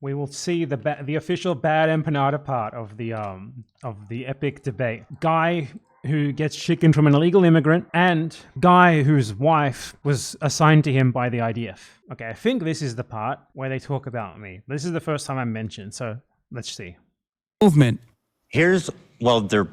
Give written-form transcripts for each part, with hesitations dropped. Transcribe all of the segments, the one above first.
We will see the official bad empanada part of the epic debate. Guy who gets chicken from an illegal immigrant, and guy whose wife was assigned to him by the IDF. Okay, I think this is the part where they talk about me. This is the first time I'm mentioned, so let's see. Movement. They're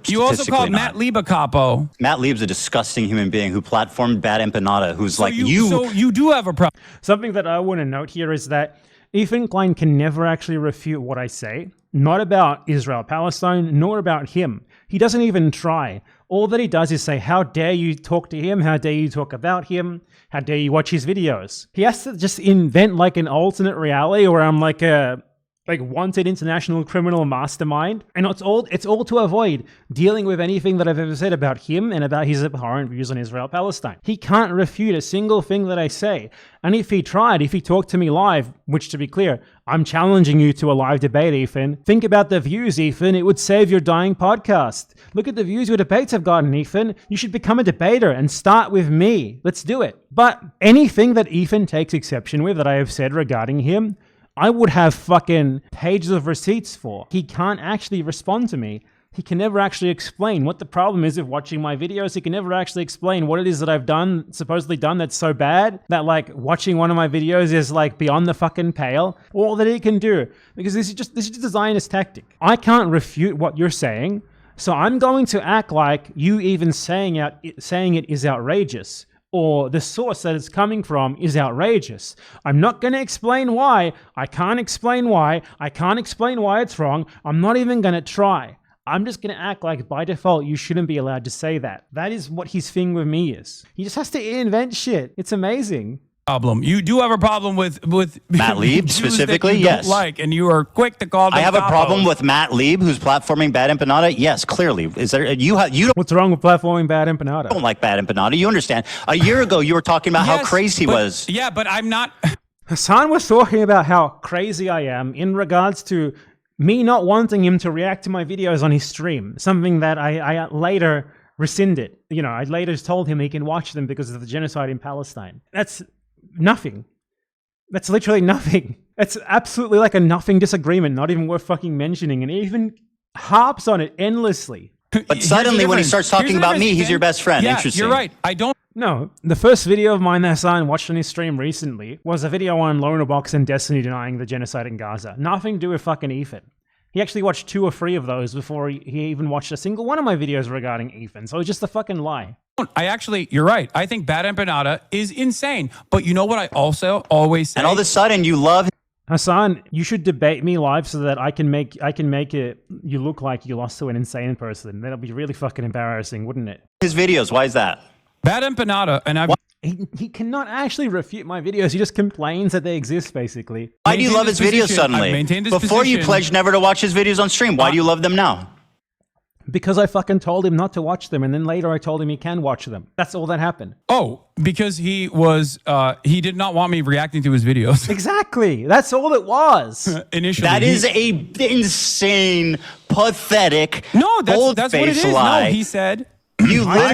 You also called Matt Lieb a capo. Matt Lieb's a disgusting human being who platformed Bad Empanada, who's So you do have a problem. Something that I want to note here is that Ethan Klein can never actually refute what I say, not about Israel-Palestine, nor about him. He doesn't even try. All that he does is say, how dare you talk to him? How dare you talk about him? How dare you watch his videos? He has to just invent like an alternate reality where I'm like a wanted international criminal mastermind. And it's all to avoid dealing with anything that I've ever said about him and about his abhorrent views on Israel-Palestine. He can't refute a single thing that I say. And if he talked to me live, which to be clear, I'm challenging you to a live debate, Ethan. Think about the views, Ethan. It would save your dying podcast. Look at the views your debates have gotten, Ethan. You should become a debater and start with me. Let's do it. But anything that Ethan takes exception with that I have said regarding him, I would have fucking pages of receipts for. He can't actually respond to me. He can never actually explain what the problem is of watching my videos. He can never actually explain what it is that I've done, supposedly done, that's so bad that like watching one of my videos is like beyond the fucking pale. All that he can do, because this is just a Zionist tactic. I can't refute what you're saying, so I'm going to act like you even saying it is outrageous, or the source that it's coming from is outrageous. I'm not going to explain why. I can't explain why. I can't explain why it's wrong. I'm not even going to try. I'm just going to act like by default you shouldn't be allowed to say that. That is what his thing with me is. He just has to invent shit. It's amazing. You do have a problem with Matt Lieb specifically, yes. And you are quick to call them I have a problem with Matt Lieb, who's platforming Bad Empanada. Yes, clearly. Is there you don't? What's wrong with platforming Bad Empanada? I don't like Bad Empanada. You understand? A year ago, you were talking about how crazy he was. Yeah, but I'm not. Hasan was talking about how crazy I am in regards to me not wanting him to react to my videos on his stream. Something that I later rescinded. You know, I later told him he can watch them because of the genocide in Palestine. That's nothing. That's literally nothing. It's absolutely like a nothing disagreement, not even worth fucking mentioning, and he even harps on it endlessly. But suddenly when he starts talking about me, he's your best friend. Yeah, interesting. You're right. No, the first video of mine that Hasan watched on his stream recently was a video on Lonerbox and Destiny denying the genocide in Gaza. Nothing to do with fucking Ethan. He actually watched 2 or 3 of those before he even watched a single one of my videos regarding Ethan. So it's just a fucking lie. You're right. I think Bad Empanada is insane. But you know what I also always say? And all of a sudden you love Hasan, you should debate me live so that I can make it you look like you lost to an insane person. That'll be really fucking embarrassing, wouldn't it? his videos. Why is that? Bad Empanada, and he cannot actually refute my videos. He just complains that they exist, basically. Why do you love his videos suddenly? Before you pledged never to watch his videos on stream. Why do you love them now? Because I fucking told him not to watch them, and then later I told him he can watch them. That's all that happened. Oh, because he did not want me reacting to his videos. Exactly. That's all it was. Initially. That is a insane, pathetic, no, that's what it is. lie. No, he said. I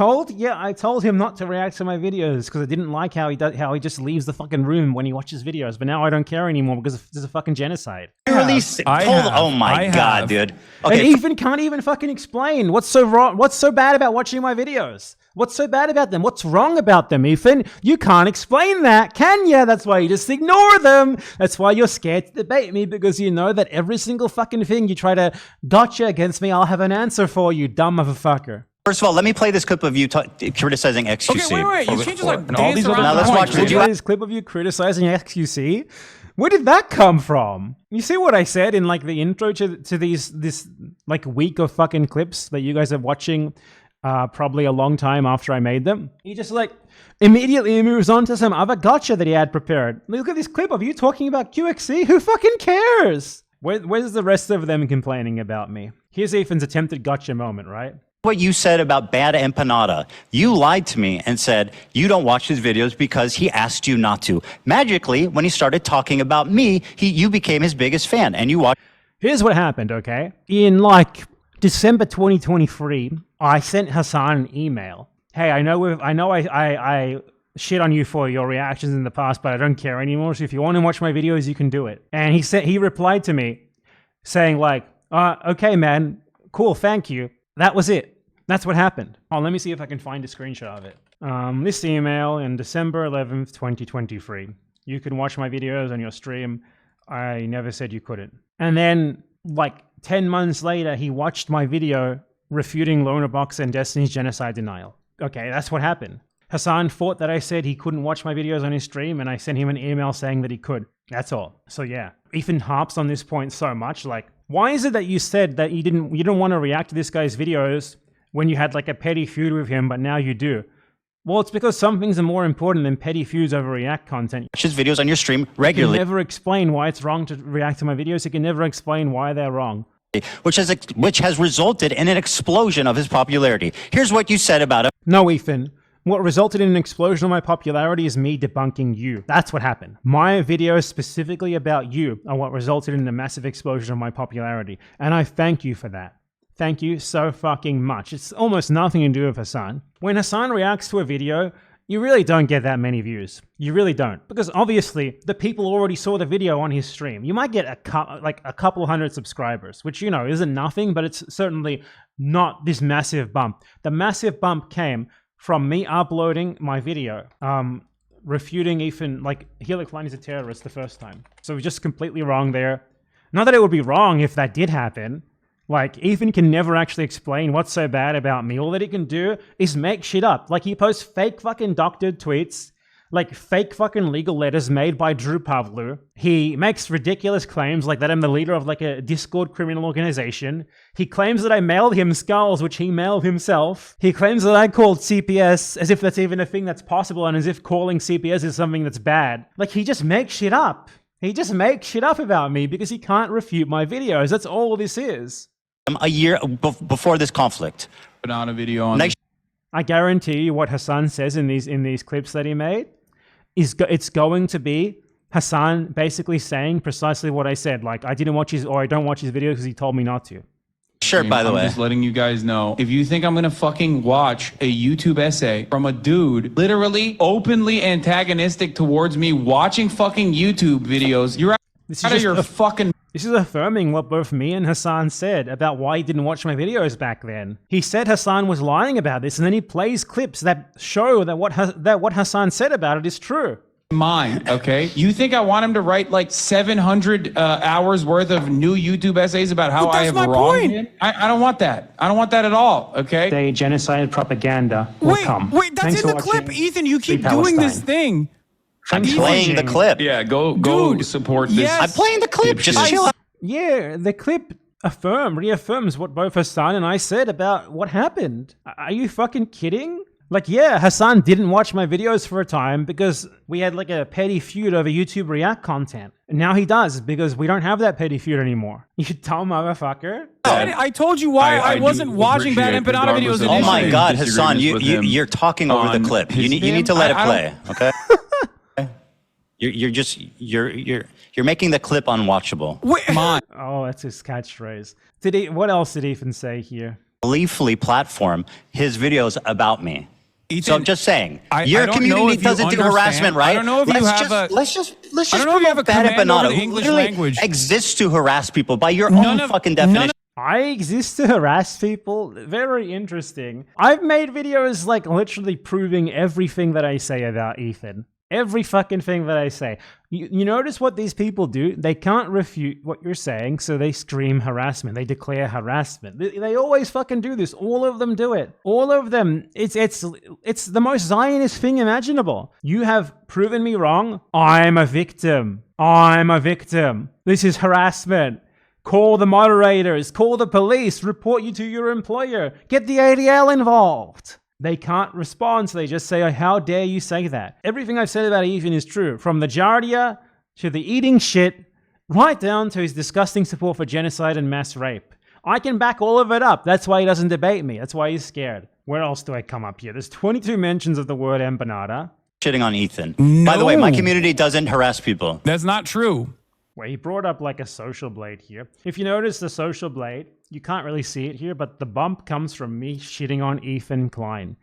told him not to react to my videos because I didn't like how he just leaves the fucking room when he watches videos. But now I don't care anymore because there's a fucking genocide. Oh my god, dude. Okay. And Ethan can't even fucking explain what's so wrong. What's so bad about watching my videos? What's so bad about them? What's wrong about them, Ethan? You can't explain that, can ya? That's why you just ignore them. That's why you're scared to debate me, because you know that every single fucking thing you try to gotcha against me, I'll have an answer for you, dumb motherfucker. First of all, let me play this clip of you criticizing XQC. Okay, wait. You can't just like dance around. Now let's watch this clip of you criticizing XQC. Where did that come from? You see what I said in like the intro to this like week of fucking clips that you guys are watching probably a long time after I made them? He just like immediately moves on to some other gotcha that he had prepared. Look at this clip of you talking about QXC. Who fucking cares? Where's the rest of them complaining about me? Here's Ethan's attempted gotcha moment, right? What you said about Bad Empanada. You lied to me and said you don't watch his videos because he asked you not to. Magically, when he started talking about me, you became his biggest fan, and you watched. Here's what happened, okay? In like December 2023, I sent Hasan an email. Hey, I shit on you for your reactions in the past, but I don't care anymore. So if you want to watch my videos, you can do it. And he replied to me saying like, okay, man, cool, thank you. That was it. That's what happened. Oh, let me see if I can find a screenshot of it. This email in December 11th, 2023. You can watch my videos on your stream. I never said you couldn't. And then like 10 months later, he watched my video refuting Lonerbox and Destiny's genocide denial. Okay, that's what happened. Hasan thought that I said he couldn't watch my videos on his stream, and I sent him an email saying that he could. That's all. So yeah, Ethan harps on this point so much. Like, why is it that you said that you didn't want to react to this guy's videos when you had like a petty feud with him, but now you do? Well, it's because some things are more important than petty feuds over React content. Watch his videos on your stream regularly. You can never explain why it's wrong to react to my videos. You can never explain why they're wrong. Which has resulted in an explosion of his popularity. Here's what you said about him. No, Ethan. What resulted in an explosion of my popularity is me debunking you. That's what happened. My videos specifically about you are what resulted in a massive explosion of my popularity. And I thank you for that. Thank you so fucking much. It's almost nothing to do with Hasan. When Hasan reacts to a video, you really don't get that many views. You really don't. Because obviously, the people already saw the video on his stream. You might get a couple hundred subscribers, which, you know, isn't nothing, but it's certainly not this massive bump. The massive bump came from me uploading my video, refuting Ethan, like, Klein is a terrorist the first time. So we're just completely wrong there. Not that it would be wrong if that did happen. Like, Ethan can never actually explain what's so bad about me. All that he can do is make shit up. Like, he posts fake fucking doctored tweets, like fake fucking legal letters made by Drew Pavlu. He makes ridiculous claims like that I'm the leader of like a Discord criminal organization. He claims that I mailed him skulls, which he mailed himself. He claims that I called CPS, as if that's even a thing that's possible, and as if calling CPS is something that's bad. Like, he just makes shit up. He just makes shit up about me because he can't refute my videos. That's all this is. A year before this conflict. Put on a video on. I guarantee you what Hasan says in these clips that he made it's going to be Hasan basically saying precisely what I said. Like, I didn't watch his, or I don't watch his videos because he told me not to. Sure, by the way. I'm just letting you guys know, if you think I'm gonna fucking watch a YouTube essay from a dude literally openly antagonistic towards me watching fucking YouTube videos, you're out of your fucking... This is affirming what both me and Hasan said about why he didn't watch my videos back then. He said Hasan was lying about this, and then he plays clips that show that what Hasan said about it is true. Mind, okay? You think I want him to write like 700 hours worth of new YouTube essays about how I have wronged him? I don't want that. I don't want that at all, okay? Say genocide propaganda will come. Wait, that's in the clip, Ethan. You keep doing this thing. I'm playing the clip. Yeah, go support this. I'm playing the clip. Just chill out. Yeah, the clip reaffirms what both Hasan and I said about what happened. Are you fucking kidding? Like, yeah, Hasan didn't watch my videos for a time because we had like a petty feud over YouTube React content. And now he does because we don't have that petty feud anymore. You dumb motherfucker. I told you why I wasn't watching Bad Empanada videos initially. Oh my God, Hasan, you're talking over the clip. You need to let it play, okay? You're making the clip unwatchable. Wait, come on. Oh, that's his catchphrase. What else did Ethan say here? Gleefully platform his videos about me. Ethan, so I'm just saying, your don't community doesn't do harassment, right? I don't know if you have let's just I don't know if you have a Bad command over Empanada, the who English literally language. exists to harass people by your own fucking definition. I exist to harass people? Very interesting. I've made videos like literally proving everything that I say about Ethan. Every fucking thing that I say. You notice what these people do? They can't refute what you're saying, so they scream harassment. They declare harassment. They always fucking do this. All of them do it. All of them. It's the most Zionist thing imaginable. You have proven me wrong. I'm a victim. I'm a victim. This is harassment. Call the moderators. Call the police. Report you to your employer. Get the ADL involved. They can't respond, so they just say, oh, how dare you say that? Everything I've said about Ethan is true, from the Jardia to the eating shit, right down to his disgusting support for genocide and mass rape. I can back all of it up. That's why he doesn't debate me. That's why he's scared. Where else do I come up here? There's 22 mentions of the word empanada. Shitting on Ethan. No. By the way, my community doesn't harass people. That's not true. Where he brought up like a social blade here. If you notice the social blade, you can't really see it here, but the bump comes from me shitting on Ethan Klein.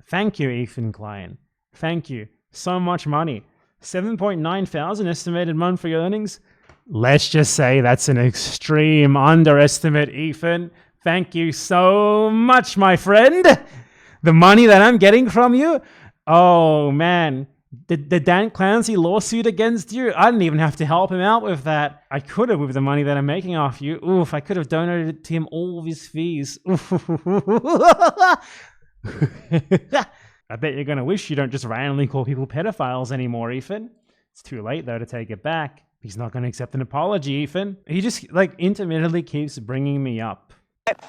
Thank you, Ethan Klein. Thank you. So much money. 7.9 thousand estimated monthly earnings. Let's just say that's an extreme underestimate, Ethan. Thank you so much, my friend. The money that I'm getting from you, oh man. The Dan Clancy lawsuit against you, I didn't even have to help him out with that. I could have with the money that I'm making off you. Oof, I could have donated to him all of his fees. I bet you're going to wish you don't just randomly call people pedophiles anymore, Ethan. It's too late, though, to take it back. He's not going to accept an apology, Ethan. He just, like, intermittently keeps bringing me up.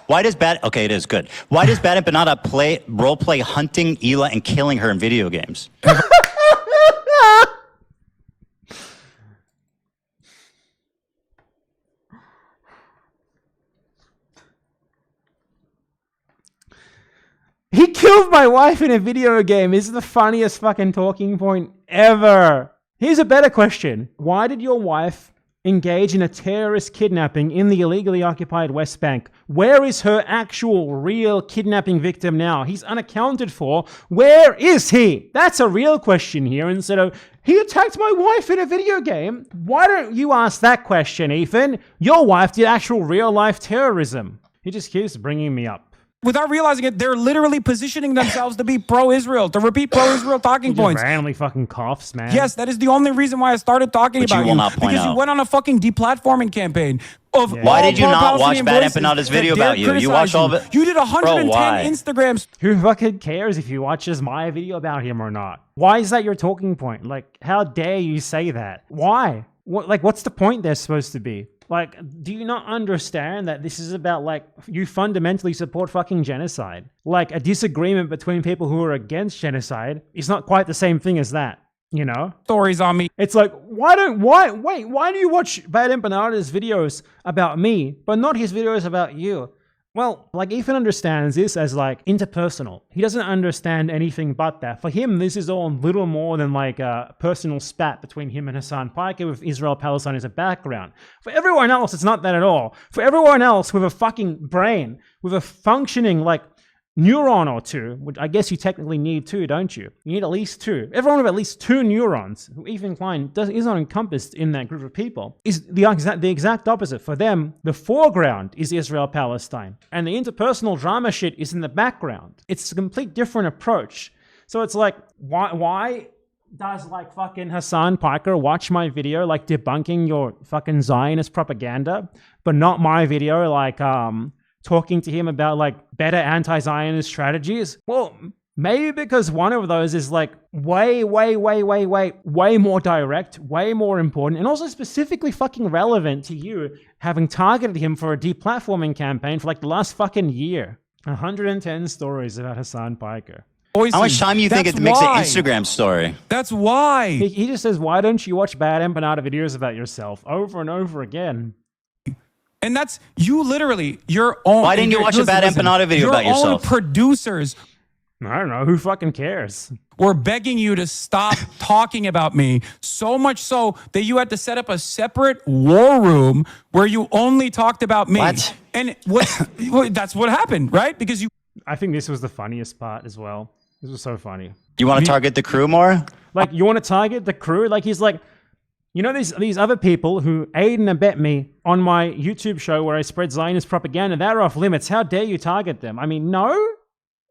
Why does okay, it is good. Why does Bad Empanada role play hunting Hila and killing her in video games? He killed my wife in a video game is the funniest fucking talking point ever. Here's a better question. Why did your wife engage in a terrorist kidnapping in the illegally occupied West Bank? Where is her actual real kidnapping victim now? He's unaccounted for. Where is he? That's a real question here instead of, he attacked my wife in a video game. Why don't you ask that question, Ethan? Your wife did actual real life terrorism. He just keeps bringing me up. Without realizing it, they're literally positioning themselves to be pro-Israel, to repeat pro-Israel talking points. Randomly fucking coughs, man. Yes, that is the only reason why I started talking about you. Because you went on a fucking deplatforming campaign. Why did you not watch Bad Empanada's video about you? You watched all of it? You did 110 Instagrams. Who fucking cares if you watches my video about him or not? Why is that your talking point? Like, how dare you say that? Why? What's the point they're supposed to be? Like, do you not understand that this is about, like, you fundamentally support fucking genocide? Like, a disagreement between people who are against genocide is not quite the same thing as that, you know? Stories on me. It's like, why do you watch Bad Empanada's videos about me, but not his videos about you? Well, like, Ethan understands this as, like, interpersonal. He doesn't understand anything but that. For him, this is all little more than, like, a personal spat between him and Hasan Piker with Israel-Palestine as a background. For everyone else, it's not that at all. For everyone else with a fucking brain, with a functioning, like, neuron or two, which I guess you technically need two, don't you? You need at least two. Everyone with at least two neurons, who Ethan Klein is not encompassed in that group of people, is the exact opposite. For them, the foreground is Israel-Palestine, and the interpersonal drama shit is in the background. It's a complete different approach. So it's like, why does, like, fucking Hasan Piker watch my video, like, debunking your fucking Zionist propaganda, but not my video, like, talking to him about, like, better anti-Zionist strategies? Well, maybe because one of those is, like, way more direct, way more important, and also specifically fucking relevant to you, having targeted him for a deplatforming campaign for, like, the last fucking year. 110 stories about Hasan Piker. How much time do you think it makes an Instagram story? That's why. He just says, why don't you watch Bad Empanada videos about yourself over and over again? And that's, you literally, your own... Why didn't you watch a Bad Empanada video about yourself? Your own producers... I don't know. Who fucking cares? Were begging you to stop talking about me, so much so that you had to set up a separate war room where you only talked about me. What? And that's what happened, right? Because you... I think this was the funniest part as well. This was so funny. You want to target the crew more? Like, you want to target the crew? Like, he's like... You know, these other people who aid and abet me on my YouTube show where I spread Zionist propaganda, they're off limits. How dare you target them? I mean, no?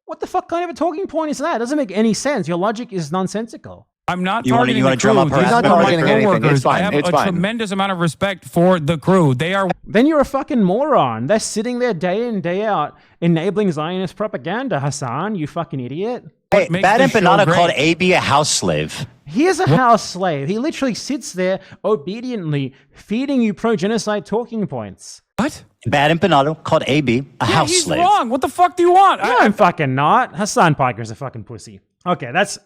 What the fuck kind of a talking point is that? It doesn't make any sense. Your logic is nonsensical. I'm not targeting the crew. He's not targeting anything. I have a tremendous amount of respect for the crew. They are... Then you're a fucking moron. They're sitting there day in, day out, enabling Zionist propaganda, Hasan, you fucking idiot. Hey, Bad Empanada called AB a house slave. He is a house slave. He literally sits there obediently feeding you pro-genocide talking points. What? Bad Empanada called AB a house slave. He's wrong. What the fuck do you want? No, I'm fucking not. Hasan Piker's a fucking pussy. Okay, that's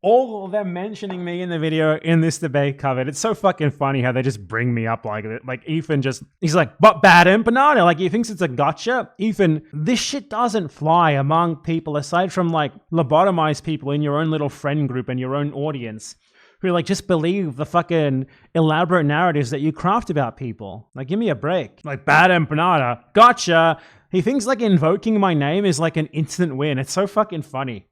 all of them mentioning me in the video in this debate covered. It's so fucking funny how they just bring me up like that. Like, Ethan he's like, but Bad Empanada, like, he thinks it's a gotcha. Ethan, this shit doesn't fly among people aside from, like, lobotomized people in your own little friend group and your own audience who, like, just believe the fucking elaborate narratives that you craft about people. Like, give me a break. Like, Bad Empanada, gotcha. He thinks, like, invoking my name is, like, an instant win. It's so fucking funny.